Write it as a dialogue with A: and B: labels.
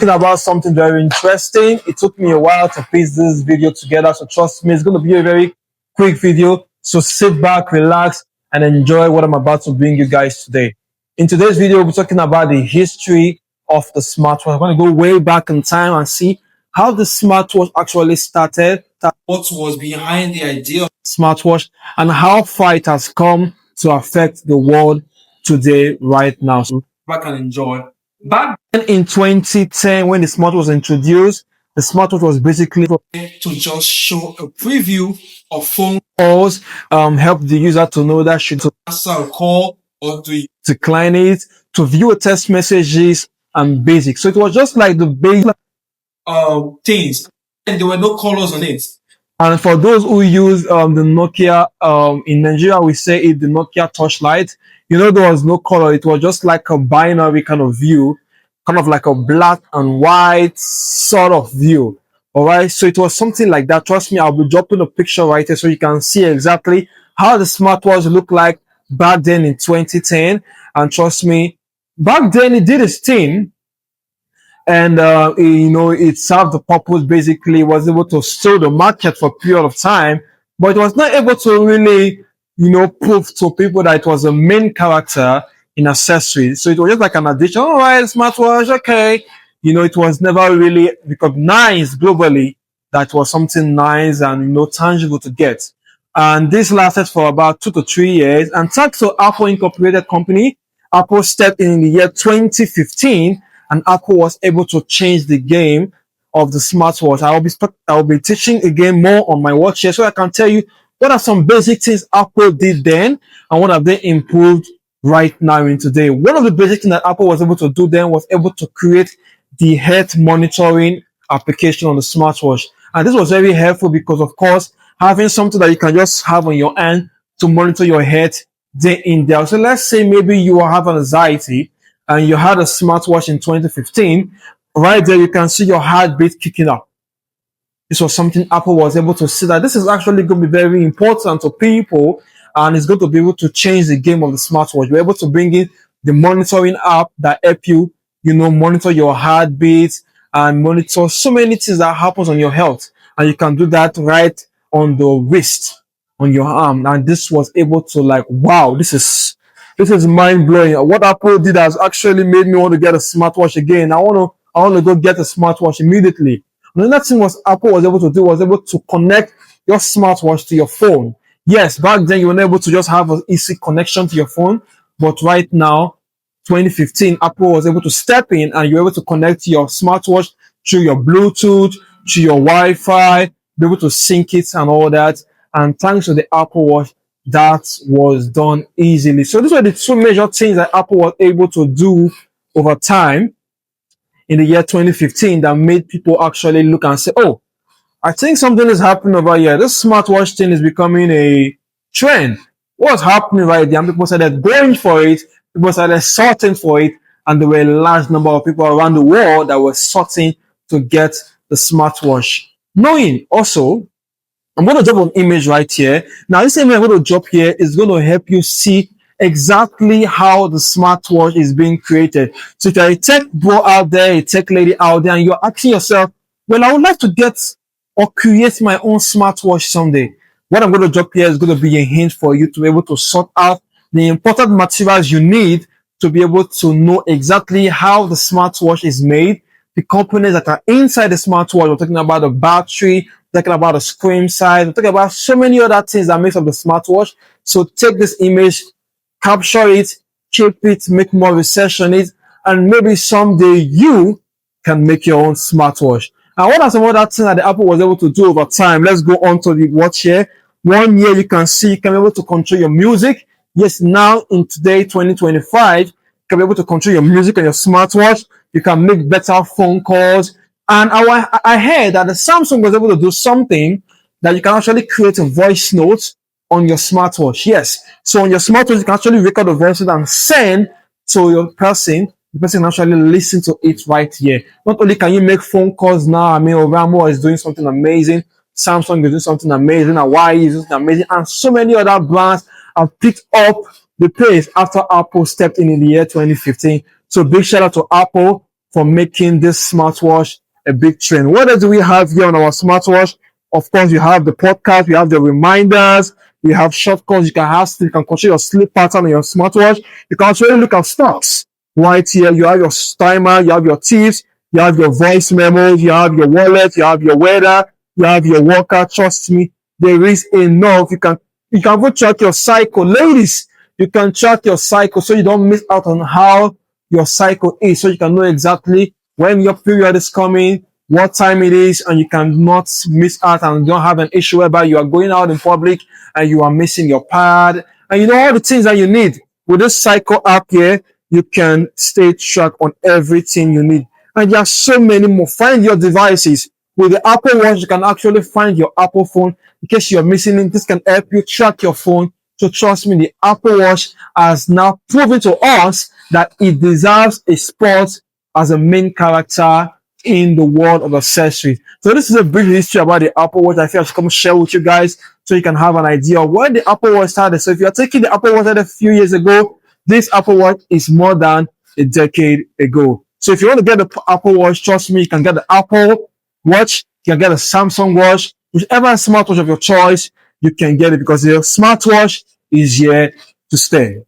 A: talking about something very interesting. It took me a while to piece this video together, so trust me, it's going to be a very quick video. So sit back, relax, and enjoy what I'm about to bring you guys today. In today's video, we'll be talking about the history of the smartwatch. I'm going to go way back in time and see how the smartwatch actually started, what was behind the idea of smartwatch, and how far it has come to affect the world today right now. So back and enjoy. Back then in 2010, when the smartwatch was introduced, the smartwatch was basically to just show a preview of phone calls, help the user to know that should answer a call or to decline it, to view a text messages and basic. So it was just like the basic things, and there were no colors on it. And for those who use the Nokia, in Nigeria we say it the Nokia Torchlight. You know, there was no color. It was just like a binary kind of view, kind of like a black and white sort of view. All right. So it was something like that. Trust me, I'll be dropping a picture right here so you can see exactly how the smartwatch looked like back then in 2010. And trust me, back then it did its thing. And, you know, it served the purpose. Basically, it was able to stir the market for a period of time, but it was not able to really, you know, prove to people that it was a main character in accessories. So it was just like an addition. All right, smartwatch, okay. You know, it was never really recognized globally that it was something nice and, you know, tangible to get. And this lasted for about 2 to 3 years. And thanks to Apple Incorporated company, Apple stepped in the year 2015, and Apple was able to change the game of the smartwatch. I'll be teaching again more on my watch here, so I can tell you what are some basic things Apple did then and what have they improved right now in today. One of the basic things that Apple was able to do then was able to create the health monitoring application on the smartwatch. And this was very helpful because, of course, having something that you can just have on your hand to monitor your health day in, day out. So let's say maybe you have anxiety and you had a smartwatch in 2015, right there you can see your heartbeat kicking up. This was something Apple was able to see that this is actually going to be very important to people, and it's going to be able to change the game of the smartwatch. We're able to bring in the monitoring app that help you, you know, monitor your heartbeat and monitor so many things that happens on your health. And you can do that right on the wrist, on your arm. And this was able to, like, wow, this is mind blowing. What Apple did has actually made me want to get a smartwatch again. I want to go get a smartwatch immediately. Another thing was Apple was able to do was able to connect your smartwatch to your phone. Yes, back then you were able to just have an easy connection to your phone, but right now, 2015, Apple was able to step in and you're able to connect your smartwatch through your Bluetooth, through your Wi-Fi, be able to sync it and all that. And thanks to the Apple Watch, that was done easily. So these were the two major things that Apple was able to do over time in the year 2015 that made people actually look and say, oh, I think something is happening over here. This smartwatch thing is becoming a trend. What's happening right there? And people started going for it. People started sorting for it. And there were a large number of people around the world that were sorting to get the smartwatch. Knowing also, I'm going to drop an image right here. Now, this image I'm going to drop here is going to help you see exactly how the smartwatch is being created. So if you're a tech bro out there, a tech lady out there, and you're asking yourself, well, I would like to get or create my own smartwatch someday. What I'm going to drop here is going to be a hint for you to be able to sort out the important materials you need to be able to know exactly how the smartwatch is made, the components that are inside the smartwatch. We're talking about the battery, talking about the screen size, we're talking about so many other things that makes up the smartwatch. So take this image, capture it, keep it, make more research on it, and maybe someday you can make your own smartwatch. And what are some other things that the Apple was able to do over time? Let's go on to the watch here. One year you can see you can be able to control your music. Yes, now in today, 2025, you can be able to control your music on your smartwatch. You can make better phone calls. And I heard that the Samsung was able to do something that you can actually create a voice note on your smartwatch. Yes. So on your smartwatch, you can actually record a voice note and send to your person. The person can actually listen to it right here. Not only can you make phone calls now, I mean, Oraimo is doing something amazing. Samsung is doing something amazing. Huawei is doing something amazing. And so many other brands have picked up the pace after Apple stepped in the year 2015. So big shout out to Apple for making this smartwatch a big trend. What else do we have here on our smartwatch? Of course, you have the podcast, we have the reminders, we have shortcuts. You can control your sleep pattern on your smartwatch. You can actually look at stocks. Right here, you have your timer, you have your tips, you have your voice memos, you have your wallet, you have your weather, you have your workout. Trust me, there is enough. You can go track your cycle. Ladies, you can track your cycle so you don't miss out on how your cycle is, so you can know exactly when your period is coming, what time it is, and you cannot miss out and don't have an issue whereby you are going out in public and you are missing your pad. And you know all the things that you need. With this cycle app here, you can stay track on everything you need. And there are so many more. Find your devices. With the Apple Watch, you can actually find your Apple phone in case you're missing it. This can help you track your phone. So trust me, the Apple Watch has now proven to us that it deserves a spot as a main character in the world of accessories. So this is a brief history about the Apple Watch. I feel I should come share with you guys so you can have an idea of where the Apple Watch started. So if you're taking the Apple Watch a few years ago, this Apple Watch is more than a decade ago. So if you want to get the Apple Watch, trust me, you can get the Apple Watch, you can get a Samsung Watch, whichever smartwatch of your choice, you can get it because the smartwatch is here to stay.